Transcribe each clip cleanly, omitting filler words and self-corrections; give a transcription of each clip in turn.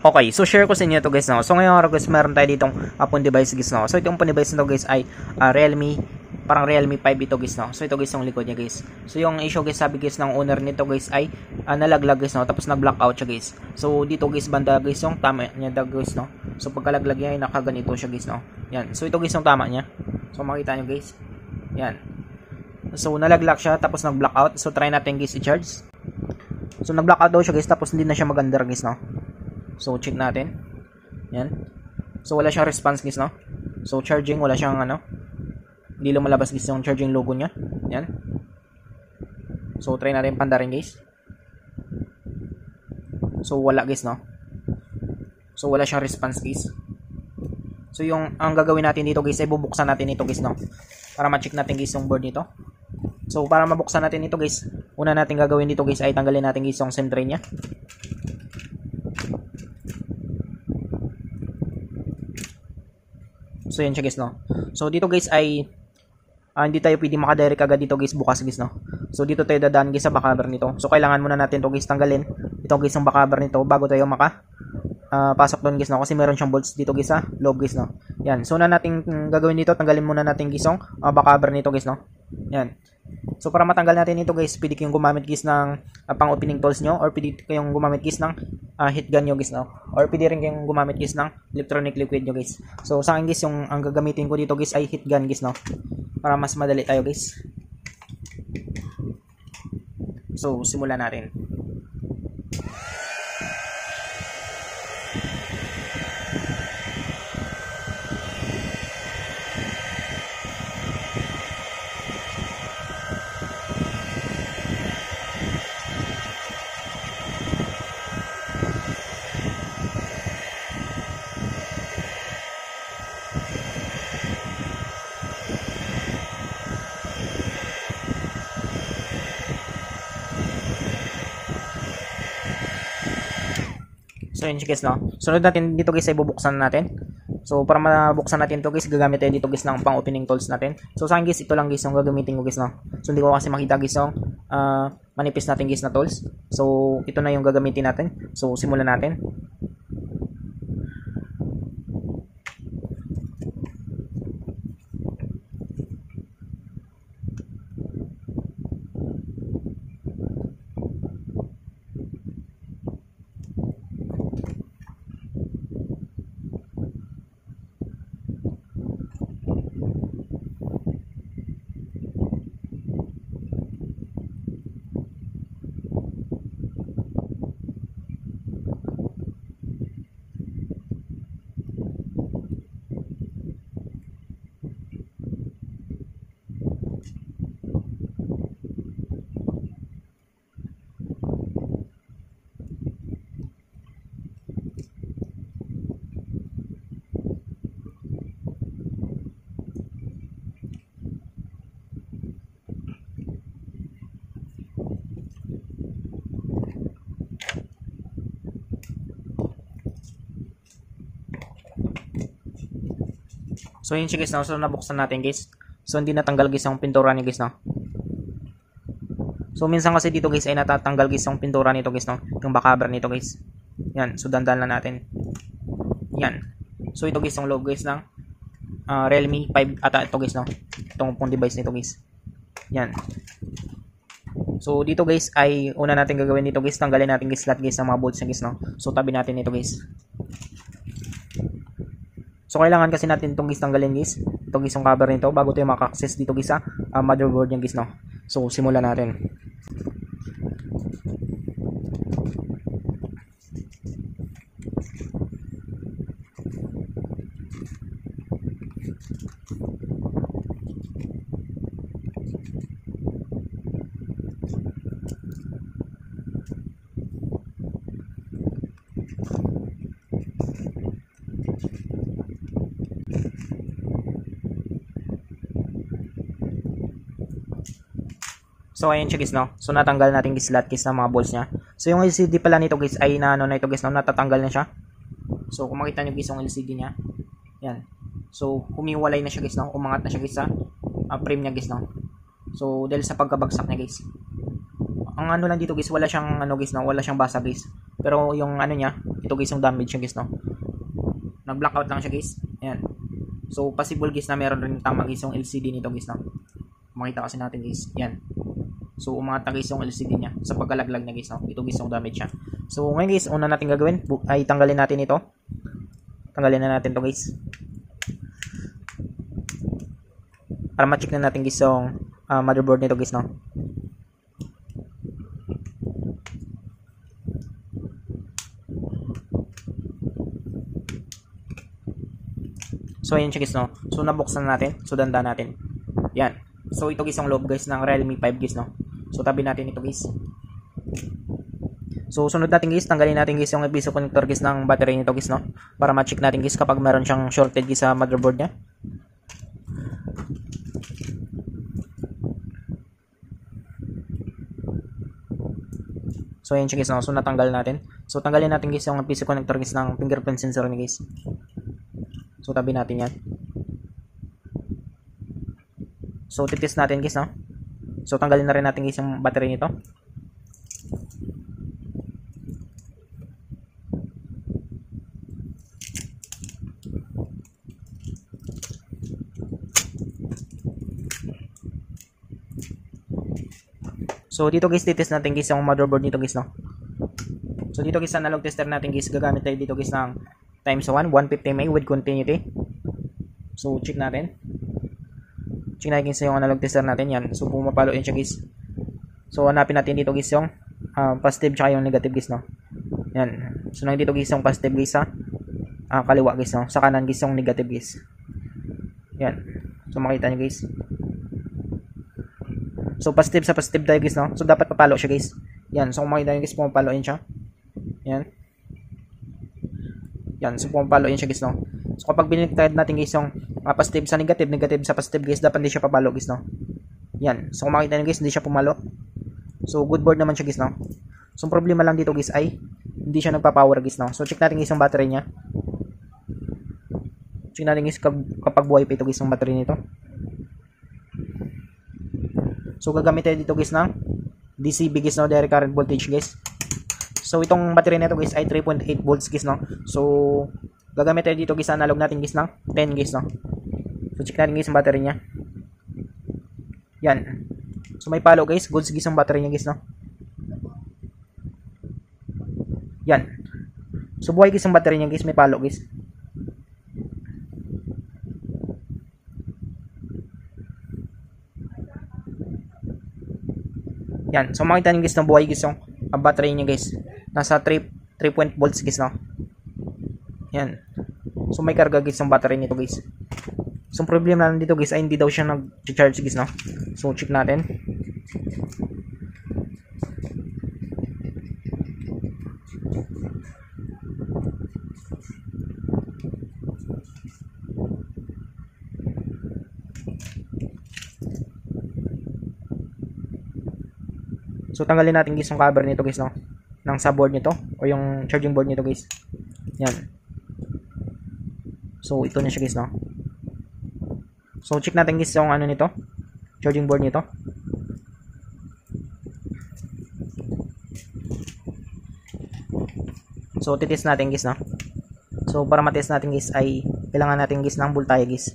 Okay, so share ko sa inyo to guys, no. So ngayong araw guys, meron tayo ditong phone device guys, no. So itong phone device nito guys ay Realme, parang Realme 5 ito guys, no. So ito guys yung likod niya guys. So yung issue guys, sabi guys ng owner nito guys ay nalaglag guys, no. Tapos nag-blackout siya guys. So dito guys banda guys yung tama niya guys, no. So pagkalaglag niya ay nakaganito siya guys, no. Yan. So ito guys yung tama niya. So makita niyo guys. Yan. So nalaglag siya tapos nag-blackout. So try natin guys i-charge. So nag-blackout daw siya guys tapos hindi na siya magandar guys, no. So check natin. Yan. So wala siyang response guys, no. So charging wala siyang hindi lumalabas guys yung charging logo niya. Yan. So try natin pandarin guys. So wala guys, no. So wala siyang response guys. So yung ang gagawin natin dito guys ay bubuksan natin ito guys, no. Para ma-check natin guys yung board nito. So para mabuksan natin ito guys, una natin gagawin dito guys ay tanggalin natin guys yung SIM tray niya. So yan siya guys, no. So dito guys ay hindi tayo pwede makadirect agad dito guys bukas guys, no. So dito tayo dadaan guys sa backcover nito. So kailangan muna natin to guys tanggalin. Ito guys yung backcover nito bago tayo pasok doon guys, no. Kasi meron siyang bolts dito guys sa loob guys, no. Yan. So na natin gagawin dito, tanggalin muna natin guys yung backcover nito guys, no. Yan. So para matanggal natin ito guys, pwede kayong gumamit guys ng pang opening tools nyo or pwede kayong gumamit guys ng heat gun nyo guys, no. Or pwede rin kayong gumamit guys ng electronic liquid nyo guys. So sa akin guys, yung ang gagamitin ko dito guys ay heat gun guys, no. Para mas madali tayo guys. So simulan natin. So yun guys, no. Sunod natin dito guys ay bubuksan natin. So para mabuksan natin to guys, gagamit tayo dito guys ng pang opening tools natin. So sa akin guys, ito lang guys yung gagamitin ko guys, no. So hindi ko kasi makita guys yung manipis natin guys na tools. So ito na yung gagamitin natin. So simulan natin. So yun siya guys, no. So nabuksan natin guys. So hindi natanggal guys yung pintura niya guys, no. So minsan kasi dito guys ay natatanggal guys yung pintura nito guys, no. Yung backcover nito guys. Yan. So dandan lang natin. Yan. So ito guys yung loob guys ng Realme 5 ata ito guys, no. Itong phone device nito guys. Yan. So dito guys ay una natin gagawin dito guys, tanggalin natin guys lahat guys ng mga bolts niya guys, no. So tabi natin ito guys. So kailangan kasi natin itong guys tanggalin guys. Ito guys yung cover nito bago tayo maka-access dito guys sa motherboard niya guys, no. So simulan natin. So ayun siya guys, no. So natanggal natin guys lahat guys ng mga bolts niya. So yung LCD pala nito guys ay na ito guys, no, natatanggal na siya. So kung makita niyo guys yung LCD niya. Yan. So humiwalay na siya guys, no. Umangat na siya guys sa frame niya guys, no. So dahil sa pagkabagsak niya guys. ang ano lang dito guys, wala siyang ano guys, no, wala siyang basa guys. Pero yung ano niya, ito guys yung damage niya guys, no. Nag-blackout lang siya guys. Ayan. So possible guys na meron rin tama guys yung LCD nito guys, no. Makita kasi natin guys. Yan. So umata guys yung LCD niya sa pagkalaglag niya guys, no. Ito guys yung damage niya. So ngayon guys, una natin gagawin ay tanggalin natin ito. Tanggalin na natin to guys. Para ma-check na natin guys yung motherboard nito guys, no. So ayan siya guys, no. So nabuksan na natin. So dandan natin. Yan. So ito guys yung loob guys ng Realme 5 guys, no. So tabi natin ito guys. So sunod natin guys, tanggalin natin guys yung piso connector guys ng battery nito guys, no. Para ma-check natin guys kapag meron siyang shorted guys sa motherboard niya. So ayan siya guys, no. So natanggal natin. So tanggalin natin guys yung piso connector guys ng fingerprint sensor ni guys. So tabi natin yan. So titest natin guys, no. So tanggalin na rin natin guys yung battery nito. So dito guys, titest natin guys yung motherboard nito guys, no. So dito guys, analog tester natin guys, gagamit tayo dito guys ng times 1 150 mAh with continuity. So check natin. Check natin guys yung analog tester natin yan. So pumapalo yan siya guys. So hanapin natin dito guys yung positive tsaka yung negative guys, no. Yan. So nandito guys yung positive guys sa kaliwa guys, no. Sa kanan guys yung negative guys. Yan. So makita nyo guys. So positive sa positive tayo guys, no. So dapat papalo siya guys. Yan. So kung makita nyo guys, pumapalo yan siya. Yan. Yan. So pumapalo yan siya guys, no. So kapag biniliktad natin guys yung positive sa negative, negative sa positive guys, dapat hindi siya papalo guys, no. Yan. So kung makita nyo guys, hindi siya pumalo. So good board naman siya guys, no. So problema lang dito guys ay hindi siya nagpa-power guys, no. So check natin guys yung battery niya. Check natin guys kapag buhay pa ito guys yung battery nito. So gagamit tayo dito guys ng DCV guys, no, direct current voltage guys. So itong battery nito guys ay 3.8 volts guys, no. So gagamit tayo dito guys, analog natin guys ng 10 guys, no. So check natin guys yung battery niya. Yan. So may palo guys, goods guys yung battery niya guys, no. Yan. So buhay guys yung battery niya guys, may palo guys. Yan. So makita niyo guys na buhay guys yung battery niya guys. Nasa 3 volts guys, no. Yan. So may karga guys yung battery nito guys. So problema lang dito guys ay hindi daw siya nag-charge guys, no. So check natin. So tanggalin natin guys yung cover nito guys, no, ng sa board nito o yung charging board nito guys. Yan. So ito na siya guys, no. So check natin guys yung ano nito, charging board nito. So titest natin guys, no. So para matest natin guys ay kailangan natin guys ng voltahe guys.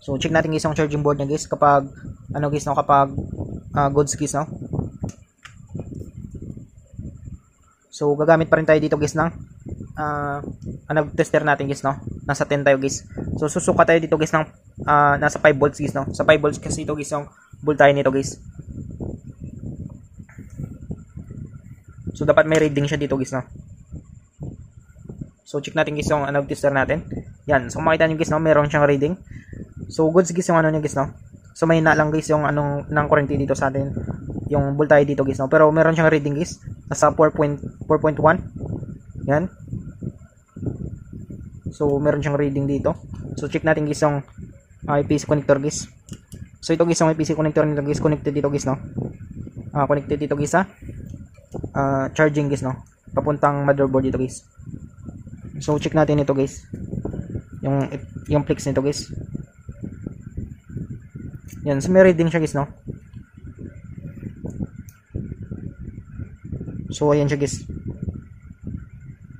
So check natin guys yung charging board niya guys kapag ano guys, no, kapag goods guys, no. So gagamit pa rin tayo dito guys ng tester natin guys, no. Nasa 10 tayo guys. So susuka tayo dito guys ng nasa 5 volts guys, no. Sa 5 volts kasi ito guys yung voltahe nito guys. So dapat may reading siya dito guys, no. So check natin guys yung tester natin. Yan. So makita niyo guys, no, meron siyang reading. So goods guys yung ano niya guys, no. So may na lang guys yung ng kurente dito sa atin, yung voltahe dito guys, no. Pero meron siyang reading guys, nasa 4.1. Yan. So meron siyang reading dito. So check natin guys yung IPC connector guys. So ito guys yung IPC connector nito guys, connected dito guys, no. Connected dito guys sa charging guys, no, papuntang motherboard dito guys. So check natin ito guys, yung flex nito guys. Yan, so may reading siya guys, no. So ayan siya guys.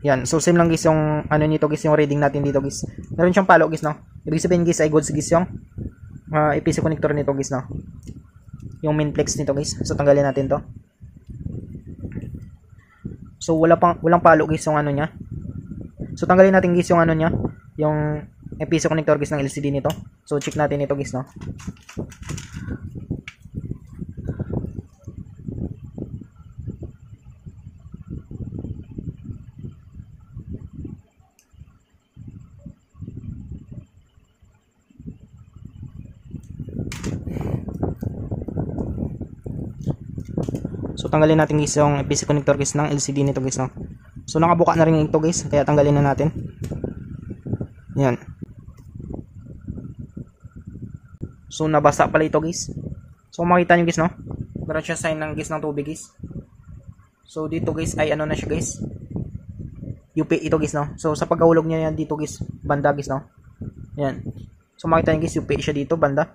Yan. So same lang guys yung ano nito guys, yung reading natin dito guys. Meron siyang palo guys, no. Ibig sabihin guys ay goods guys yung EPC connector nito guys, no. Yung main flex nito guys. So tanggalin natin to. So walang palo guys yung ano niya. So tanggalin natin guys yung ano niya, yung EPC connector guys ng LCD nito. So check natin ito guys, no. So tanggalin natin guys yung EPC connector guys ng LCD nito guys, no. So nakabuka na rin ito guys, kaya tanggalin na natin. Yan. So nabasa pala ito guys. So makita nyo guys, no, meron siya sign ng guys ng tubig guys. So dito guys ay ano na siya guys, UP ito guys, no. So sa pagkahulog niya yan dito guys, banda guys, no. Yan. So makita nyo guys, UP siya dito banda.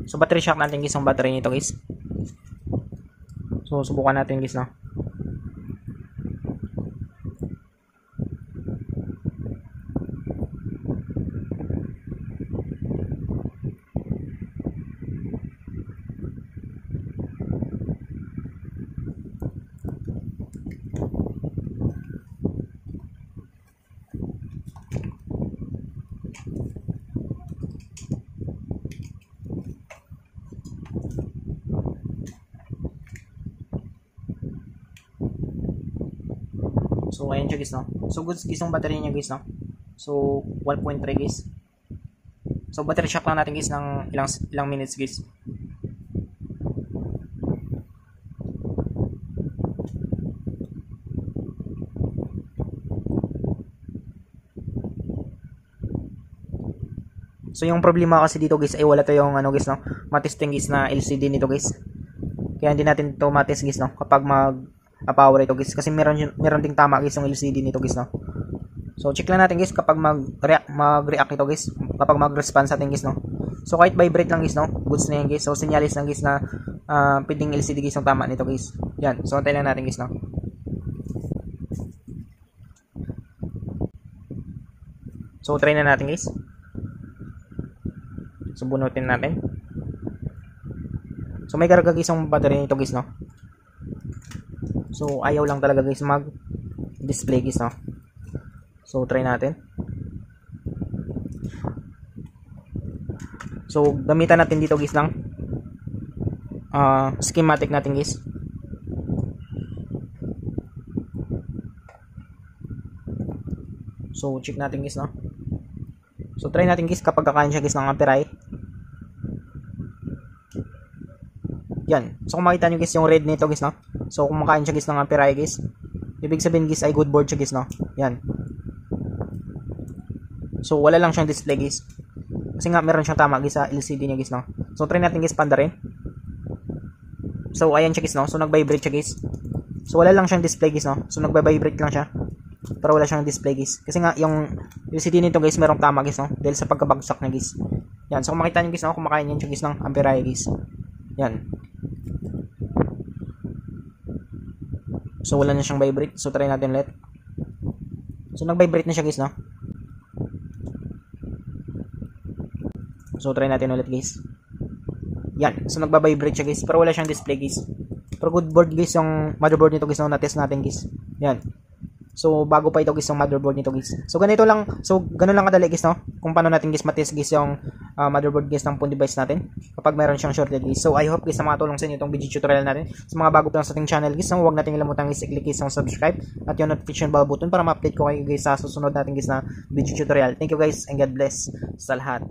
So battery shock natin guys, yung battery nito guys. So subukan natin guys, no. So ayan siya guys, no. So goods guys yung battery niya guys, no. So 1.3 guys. So battery shock lang natin guys ng ilang minutes guys. So yung problema kasi dito guys ay wala tayong ano guys, no, matesting guys na LCD nito guys. Kaya hindi natin to matest guys, no, kapag power ito guys, kasi meron ding tama guys yung LCD nito guys, no. So check lang natin guys kapag mag-react ito guys, kapag mag-response natin guys, no. So kahit vibrate lang guys, no, goods na yan guys. So sinyalis lang guys na pwedeng LCD guys yung tama nito guys. Yan. So antayin lang natin guys, no. So try na natin guys. So bunutin natin. So may karga guys yung battery nito guys, no. So ayaw lang talaga guys mag-display guys, no. So try natin. So gamitan natin dito guys ng schematic natin guys. So check natin guys, no. So try natin guys kapag kakain siya guys ng ampere. Yan. So kung makita nyo guys yung red nito guys, no. So kung makain siya guys ng ampere guys, ibig sabihin guys ay good board siya guys, no. Yan. So wala lang siyang display guys, kasi nga meron siyang tama guys sa LCD niya guys, no. So try natin guys panda rin. So ayan siya guys, no. So nag-vibrate siya guys. So wala lang siyang display guys, no. So nagba-vibrate lang siya, pero wala siyang display guys, kasi nga yung LCD nito guys merong tama guys, no, dahil sa pagkabagsak niya guys. Yan. So kung makita nyo guys, no, kumakain yan siya guys ng ampere guys. Yan. So wala na siyang vibrate. So try natin ulit. So nag-vibrate na siya guys, no. So try natin ulit guys. Yan. So nagba-vibrate siya guys, pero wala siyang display guys. Pero good board guys yung motherboard nito guys, no, na-test natin guys. Yan. So bago pa ito guys yung motherboard nito guys. So ganito lang. So ganun lang kadali guys, no, kung paano natin guys matest guys yung motherboard guys ng phone device natin kapag meron siyang shorted guys. So I hope guys na makatulong sa inyo itong video tutorial natin. Sa mga bago pa lang sa ating channel guys, huwag natin kalimutan guys i-click guys yung subscribe at yung notification bell button para ma-update ko kayo guys sa susunod natin guys na video tutorial. Thank you guys and God bless sa lahat.